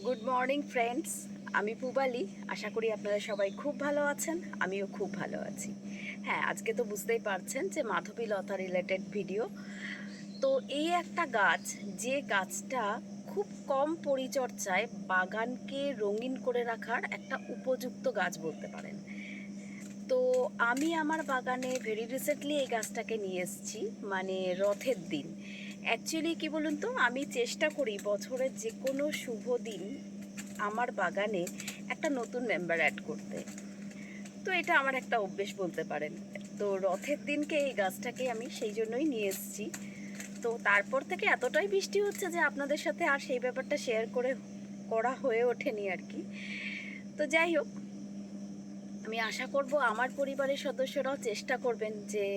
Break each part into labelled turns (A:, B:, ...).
A: Good morning friends, আমি পুবালি। আশা করি আপনারা সবাই খুব ভালো আছেন, আমিও খুব ভালো আছি। হ্যাঁ, আজকে তো বুঝতেই পারছেন যে মাধবীলতা রিলেটেড ভিডিও। তো এই একটা গাছ, যে গাছটা খুব কম পরিচর্যায় বাগানকে রঙিন করে রাখার একটা উপযুক্ত গাছ বলতে পারেন। তো আমি আমার বাগানে ভেরি রিসেন্টলি এই গাছটাকে নিয়ে এসেছি, মানে রথের দিন। অ্যাকচুয়ালি কি বলুন তো, আমি চেষ্টা করি বছরের যে কোনো শুভ দিন আমার বাগানে একটা নতুন মেম্বার অ্যাড করতে। তো এটা আমার একটা অভ্যেস বলতে পারেন। তো রথের দিনকে এই গাছটাকে আমি সেই জন্যই নিয়ে এসেছি। তো তারপর থেকে এতটাই বৃষ্টি হচ্ছে যে আপনাদের সাথে আর সেই ব্যাপারটা শেয়ার করা হয়ে ওঠেনি আর কি। তো যাই হোক, আমি আশা করব আমার পরিবারের সদস্যরাও চেষ্টা করবেন যে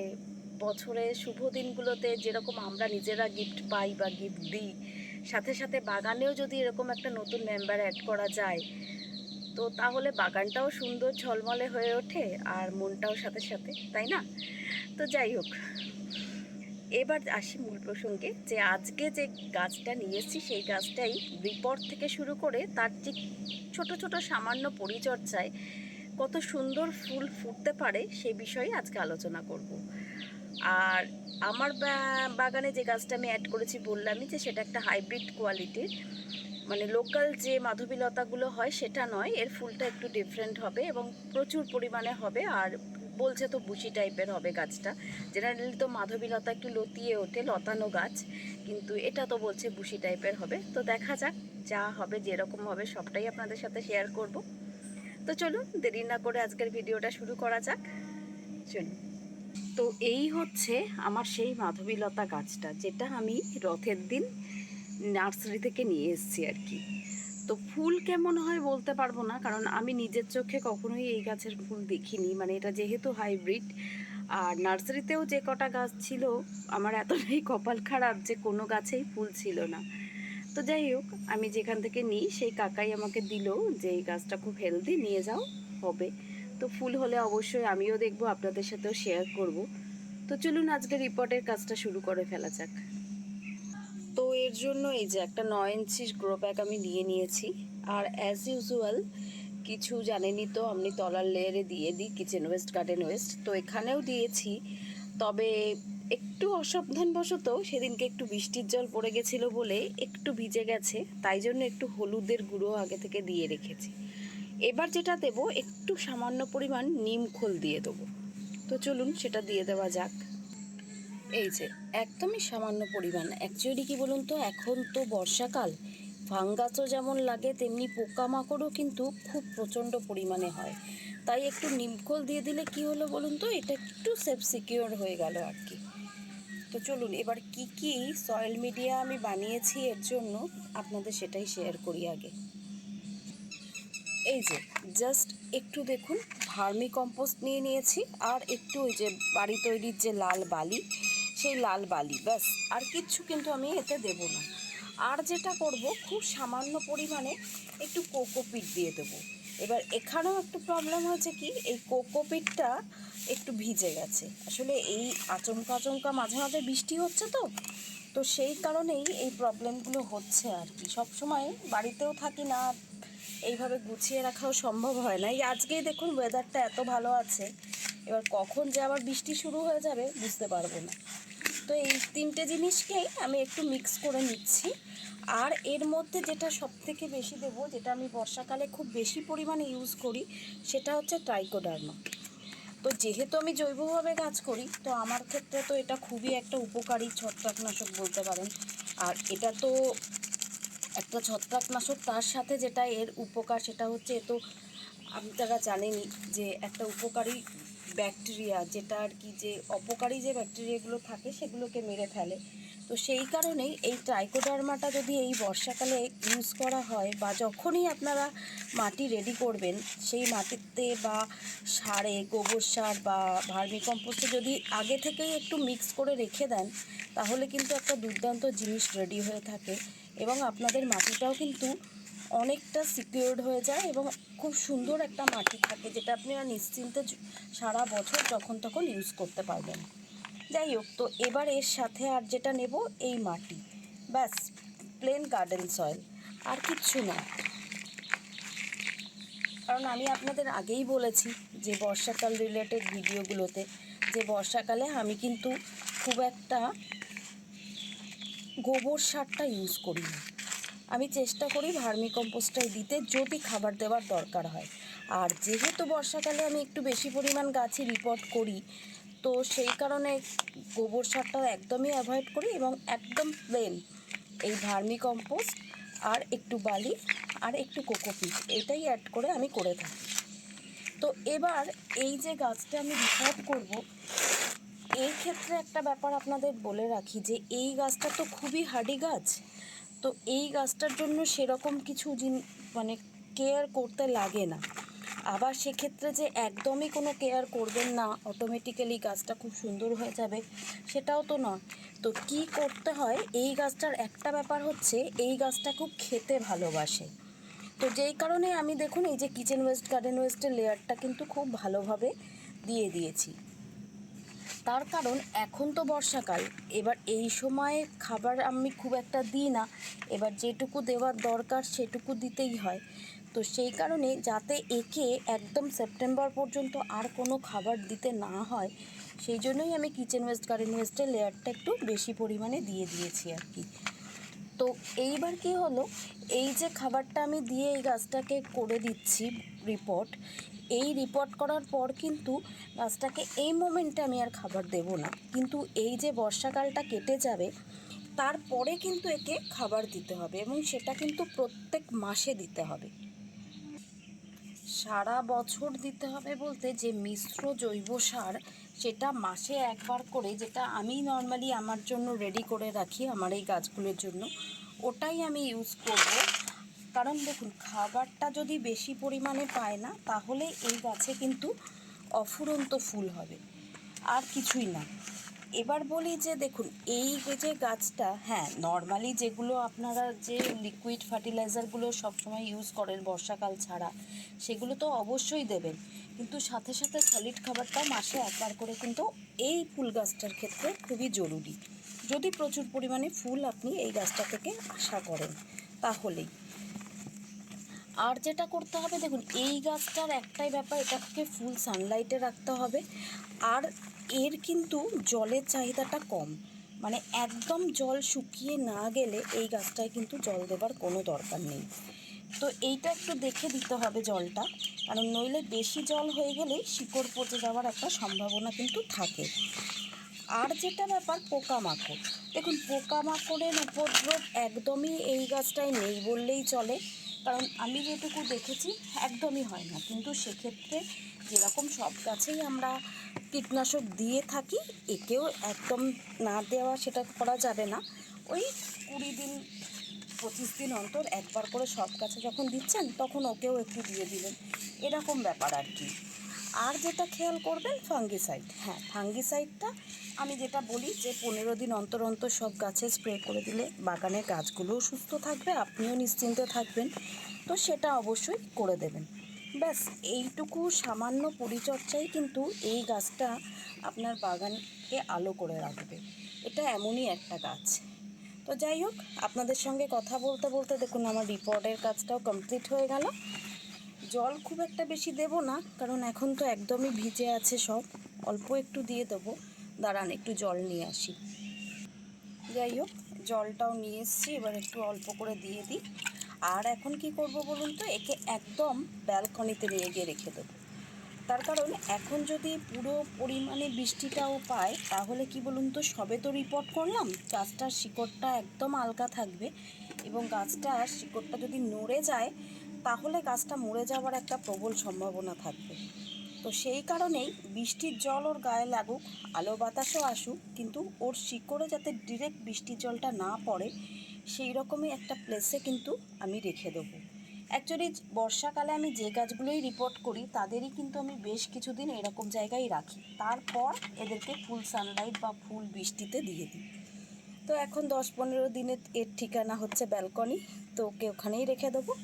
A: বছরের শুভ দিনগুলোতে যেরকম আমরা নিজেরা গিফট পাই বা গিফট দিই, সাথে সাথে বাগানেও যদি এরকম একটা নতুন মেম্বার অ্যাড করা যায়, তো তাহলে বাগানটাও সুন্দর ঝলমলে হয়ে ওঠে আর মনটাও সাথে সাথে, তাই না? তো যাই হোক, এবার আসি মূল প্রসঙ্গে, যে আজকে যে গাছটা নিয়ে এসেছি সেই গাছটাই রিপোর্ট থেকে শুরু করে তার যে ছোট ছোট সামান্য পরিচর্যায় কত সুন্দর ফুল ফুটতে পারে সেই বিষয়ে আজকে আলোচনা করব। আর আমার বাগানে যে গাছটা আমি অ্যাড করেছি বললামই যে সেটা একটা হাইব্রিড কোয়ালিটির, মানে লোকাল যে মাধবীলতাগুলো হয় সেটা নয়, এর ফুলটা একটু ডিফারেন্ট হবে এবং প্রচুর পরিমাণে হবে। আর বলছে তো বুশি টাইপের হবে গাছটা। জেনারেলি তো মাধবীলতা একটু লতিয়ে ওঠে, লতানো গাছ, কিন্তু এটা তো বলছে বুশি টাইপের হবে। তো দেখা যাক, যা হবে যেরকম হবে সবটাই আপনাদের সাথে শেয়ার করব। তো চলুন দেরি না করে আজকের ভিডিওটা শুরু করা যাক। চলুন। তো এই হচ্ছে আমার সেই মাধবীলতা গাছটা, যেটা আমি রথের দিন নার্সারি থেকে নিয়ে এসেছি আর কি। তো ফুল কেমন হয় বলতে পারবো না, কারণ আমি নিজের চোখে কখনোই এই গাছের ফুল দেখিনি, মানে এটা যেহেতু হাইব্রিড। আর নার্সারিতেও যে কটা গাছ ছিল, আমার এতটাই কপাল খারাপ যে কোনো গাছেই ফুল ছিল না। তো যাই হোক, আমি যেখান থেকে নিই সেই কাকাই আমাকে দিল যে এই গাছটা খুব হেলদি, নিয়ে যাও, হবে। তো ফুল হলে অবশ্যই আমিও দেখবো, আপনাদের সাথেও শেয়ার করব। তো চলুন আজকে রিপোর্টের কাজটা শুরু করে ফেলা যাক। তো এর জন্য এই যে একটা 9 ইঞ্চির গ্রো ব্যাগ আমি নিয়ে নিয়েছি। আর অ্যাজ ইউজুয়াল কিছু জানেনই তো, আমি তলার লেয়ারে দিয়ে দিই কিচেন ওয়েস্ট, গার্ডেন ওয়েস্ট, তো এখানেও দিয়েছি। তবে একটু অসাবধানবশত সেদিনকে একটু বৃষ্টির জল পড়ে গেছিলো বলে একটু ভিজে গেছে, তাই জন্য একটু হলুদের গুঁড়ো আগে থেকে দিয়ে রেখেছি। এবার যেটা দেবো, একটু সামান্য পরিমাণ নিম খোল দিয়ে দেবো। তো চলুন সেটা দিয়ে দেওয়া যাক। এই যে একদমই সামান্য পরিমাণ। অ্যাকচুয়ালি কি বলুন তো, এখন তো বর্ষাকাল, ফাঙ্গাসও যেমন লাগে তেমনি পোকামাকড়ও কিন্তু খুব প্রচণ্ড পরিমাণে হয়। তাই একটু নিমখোল দিয়ে দিলে কি হলো বলুন তো, এটা একটু সেফ সিকিওর হয়ে গেল আর কি। তো চলুন এবার কি কি সয়েল মিডিয়া আমি বানিয়েছি এর জন্য আপনাদের সেটাই শেয়ার করি আগে। এই যে জাস্ট একটু দেখুন, ভার্মি কম্পোস্ট নিয়ে নিয়েছি, আর একটু ওই যে বাড়ি তৈরির যে লাল বালি, সেই লাল বালি, ব্যাস। আর কিচ্ছু কিন্তু আমি এতে দেব না। আর যেটা করব, খুব সামান্য পরিমাণে একটু কোকোপিট দিয়ে দেবো। এবার এখানেও একটু প্রবলেম হয়েছে কি, এই কোকোপিটটা একটু ভিজে গেছে। আসলে এই আচমকা আচমকা মাঝে মাঝে বৃষ্টি হচ্ছে, তো সেই কারণেই এই প্রবলেমগুলো হচ্ছে আর কি। সবসময় বাড়িতেও থাকি না, এইভাবে গুছিয়ে রাখাও সম্ভব হয় না। এই আজকেই দেখুন ওয়েদারটা এত ভালো আছে, এবার কখন যে আবার বৃষ্টি শুরু হয়ে যাবে বুঝতে পারবো না। তো এই তিনটে জিনিসকেই আমি একটু মিক্স করে নিচ্ছি। আর এর মধ্যে যেটা সবথেকে বেশি দেবো, যেটা আমি বর্ষাকালে খুব বেশি পরিমাণে ইউজ করি, সেটা হচ্ছে ট্রাইকোডার্মা। তো যেহেতু আমি জৈবভাবে কাজ করি, তো আমার ক্ষেত্রে তো এটা খুবই একটা উপকারী ছত্রাকনাশক বলতে পারেন। আর এটা তো একটা ছত্রাকনাশক, তার সাথে যেটা এর উপকার সেটা হচ্ছে, এ তো আপনারা জানেনই যে একটা উপকারী ব্যাকটেরিয়া, যেটা আর কি, যে অপকারী যে ব্যাকটেরিয়াগুলো থাকে সেগুলোকে মেরে ফেলে। তো সেই কারণেই এই ট্রাইকোডার্মাটা যদি এই বর্ষাকালে ইউজ করা হয়, বা যখনই আপনারা মাটি রেডি করবেন সেই মাটিতে বা সারে, গোবর সার বা ভার্মি কম্পোস্টে যদি আগে থেকেই একটু মিক্স করে রেখে দেন, তাহলে কিন্তু একটা দুর্দান্ত জিনিস রেডি হয়ে থাকে এবং আপনাদের মাটিটাও কিন্তু অনেকটা সিকিউরড হয়ে যায় এবং খুব সুন্দর একটা মাটি থাকে, যেটা আপনারা নিশ্চিন্তে সারা বছর যখন তখন ইউজ করতে পারবেন। যাই হোক, তো এবার এর সাথে আর যেটা নেব, এই মাটি, ব্যাস, প্লেন গার্ডেন সয়েল, আর কিচ্ছু না। কারণ আমি আপনাদের আগেই বলেছি যে বর্ষাকাল রিলেটেড ভিডিওগুলোতে যে বর্ষাকালে আমি কিন্তু খুব একটা গোবর সারটা ইউজ করি না। আমি চেষ্টা করি ভার্মি কম্পোস্টটাই দিতে যদি খাবার দেওয়ার দরকার হয়। আর যেহেতু বর্ষাকালে আমি একটু বেশি পরিমাণ গাছই রিপোর্ট করি, তো সেই কারণে গোবর সারটা একদমই অ্যাভয়েড করি এবং একদম প্লেন এই ভার্মি কম্পোস্ট আর একটু বালি আর একটু কোকোপিট এটাই অ্যাড করে আমি করে থাকি। তো এবার এই যে গাছটা আমি রিপোর্ট করব, এই ক্ষেত্রে একটা ব্যাপার আপনাদের বলে রাখি যে এই গাছটা তো খুবই হার্ডি গাছ। তো এই গাছটার জন্য সেরকম কিছু মানে কেয়ার করতে লাগে না। আবার সেক্ষেত্রে যে একদমই কোনো কেয়ার করবেন না, অটোমেটিক্যালি গাছটা খুব সুন্দর হয়ে যাবে সেটাও তো নয়। তো কি করতে হয়, এই গাছটার একটা ব্যাপার হচ্ছে এই গাছটা খুব খেতে ভালোবাসে। তো যেই কারণে আমি দেখুন এই যে কিচেন ওয়েস্ট গার্ডেন ওয়েস্টের লেয়ারটা কিন্তু খুব ভালোভাবে দিয়ে দিয়েছি। তার কারণ এখন তো বর্ষাকাল, এবার এই সময় খাবার আমি খুব একটা দিই না, এবার যেটুকু দেওয়ার দরকার সেটুকু দিতেই হয়। তো সেই কারণে যাতে একে একদম সেপ্টেম্বর পর্যন্ত আর কোনো খাবার দিতে না হয়, সেই জন্যই আমি কিচেন ওয়েস্ট গার্ডেন ওয়েস্টের লেয়ারটা একটু বেশি পরিমাণে দিয়ে দিয়েছি আর কি। তো এইবার কি হলো, এই যে খাবারটা আমি দিয়ে এই গাছটাকে করে দিচ্ছি রিপোর্ট, এই রিপোর্ট করার পর কিন্তু গাছটাকে এই মোমেন্টে আমি আর খাবার দেব না, কিন্তু এই যে বর্ষাকালটা কেটে যাবে তারপরে কিন্তু একে খাবার দিতে হবে এবং সেটা কিন্তু প্রত্যেক মাসে দিতে হবে। সারা বছর দিতে হবে বলতে যে মিশ্র জৈব সার সেটা মাসে একবার করে, যেটা আমি নর্মালি আমার জন্য রেডি করে রাখি আমার এই গাছগুলোর জন্য, ওটাই আমি ইউজ করব। কারণ দেখুন খাবারটা যদি বেশি পরিমাণে পায় না তাহলে এই গাছে কিন্তু অফুরন্ত ফুল হবে, আর কিছুই না। এবার বলি যে দেখুন এই যে গাছটা, হ্যাঁ নর্মালি যেগুলো আপনারা যে লিকুইড ফার্টিলাইজারগুলো সবসময় ইউজ করেন বর্ষাকাল ছাড়া সেগুলো তো অবশ্যই দেবেন, কিন্তু সাথে সাথে সলিড খাবারটাও মাসে একবার করে কিন্তু এই ফুল গাছটার ক্ষেত্রে খুবই জরুরি, যদি প্রচুর পরিমাণে ফুল আপনি এই গাছটা থেকে আশা করেন তাহলেই। আর যেটা করতে হবে দেখুন এই গাছটার একটাই ব্যাপার, এটাকে ফুল সানলাইটে রাখতে হবে। আর এর কিন্তু জলের চাহিদাটা কম, মানে একদম জল শুকিয়ে না গেলে এই গাছটায় কিন্তু জল দেবার কোনো দরকার নেই। তো এইটা একটু দেখে দিতে হবে জলটা, কারণ নইলে বেশি জল হয়ে গেলেই শিকড় পচে যাওয়ার একটা সম্ভাবনা কিন্তু থাকে। আর যেটা ব্যাপার পোকামাকড়, দেখুন পোকামাকড়ের উপদ্রব একদমই এই গাছটায় নেই বললেই চলে, কারণ আমি যেটুকু দেখেছি একদমই হয় না। কিন্তু সেক্ষেত্রে যেরকম সব গাছেই আমরা কীটনাশক দিয়ে থাকি, একেও একদম না দেওয়া সেটা করা যাবে না। ওই 20 দিন 25 দিন অন্তর একবার করে সব গাছে যখন দিচ্ছেন তখন ওকেও একটু দিয়ে দিলেন, এরকম ব্যাপার আর কি। আর যেটা খেয়াল করবেন ফাঙ্গিসাইড, হ্যাঁ ফাঙ্গিসাইডটা আমি যেটা বলি যে 15 দিন অন্তর অন্তর সব গাছে স্প্রে করে দিলে বাগানের গাছগুলোও সুস্থ থাকবে, আপনিও নিশ্চিন্তে থাকবেন। তো সেটা অবশ্যই করে দেবেন। ব্যাস এইটুকু সামান্য পরিচর্যাই কিন্তু এই গাছটা আপনার বাগানকে আলো করে রাখবে। এটা এমনই একটা গাছ। তো যাই হোক, আপনাদের সঙ্গে কথা বলতে বলতে দেখুন আমার রিপোর্টের কাজটাও কমপ্লিট হয়ে গেল। জল খুব একটা বেশি দেব না, কারণ এখন তো একদমই ভিজে আছে সব, অল্প একটু দিয়ে দেবো। দাঁড়ান একটু জল নিয়ে আসি। যাই হোক জলটাও নিয়ে এসেছি, এবার একটু অল্প করে দিয়ে দিই। আর এখন কি করব বলুন তো, একে একদম ব্যালকনিতে নিয়ে গিয়ে রেখে দেবো। তার কারণ এখন যদি পুরো পরিমাণে বৃষ্টিটাও পায় তাহলে কি বলুন তো, সবে তো রিপোর্ট করলাম, গাছটার শিকড়টা একদম আলগা থাকবে এবং গাছটার শিকড়টা যদি নড়ে যায় তাহলে গাছটা মরে যাওয়ার একটা প্রবল সম্ভাবনা থাকবে। তো সেই কারণেই বৃষ্টির জল ওর গায়ে লাগুক, আলো বাতাসও আসুক, কিন্তু ওর শিকড়ে যাতে ডিরেক্ট বৃষ্টির জলটা না পড়ে সেই রকমই একটা প্লেসে কিন্তু আমি রেখে দেবো। অ্যাকচুয়ালি বর্ষাকালে আমি যে গাছগুলোই রিপোর্ট করি তাদেরই কিন্তু আমি বেশ কিছুদিন এরকম জায়গায় রাখি, তারপর এদেরকে ফুল সানলাইট বা ফুল বৃষ্টিতে দিয়ে দিই। তো এখন 10-15 দিনে এর ঠিকানা হচ্ছে ব্যালকনি, তো ওকে ওখানেই রেখে দেবো।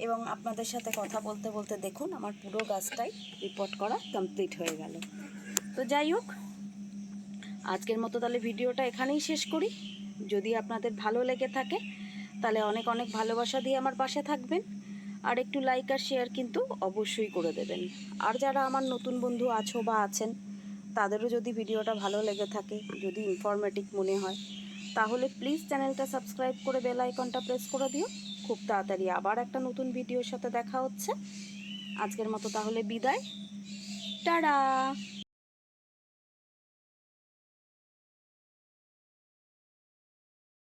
A: এবং আপনাদের সাথে কথা বলতে বলতে দেখুন আমার পুরো গাছটাই রিপোর্ট করা কমপ্লিট হয়ে গেল। তো যাই হোক আজকের মতো তাহলে ভিডিওটা এখানেই শেষ করি। যদি আপনাদের ভালো লেগে থাকে তাহলে অনেক অনেক ভালোবাসা দিয়ে আমার পাশে থাকবেন। আর একটু লাইক আর শেয়ার কিন্তু অবশ্যই করে দেবেন। আর যারা আমার নতুন বন্ধু আছো বা আছেন, তাদেরও যদি ভিডিওটা ভালো লেগে থাকে, যদি ইনফরমেটিভ মনে হয়, তাহলে প্লিজ চ্যানেলটা সাবস্ক্রাইব করে বেল আইকনটা প্রেস করে দিও। খুব তাড়াতাড়ি আবার একটা নতুন ভিডিওর সাথে দেখা হচ্ছে। আজকের মতো তাহলে বিদায়, টাটা।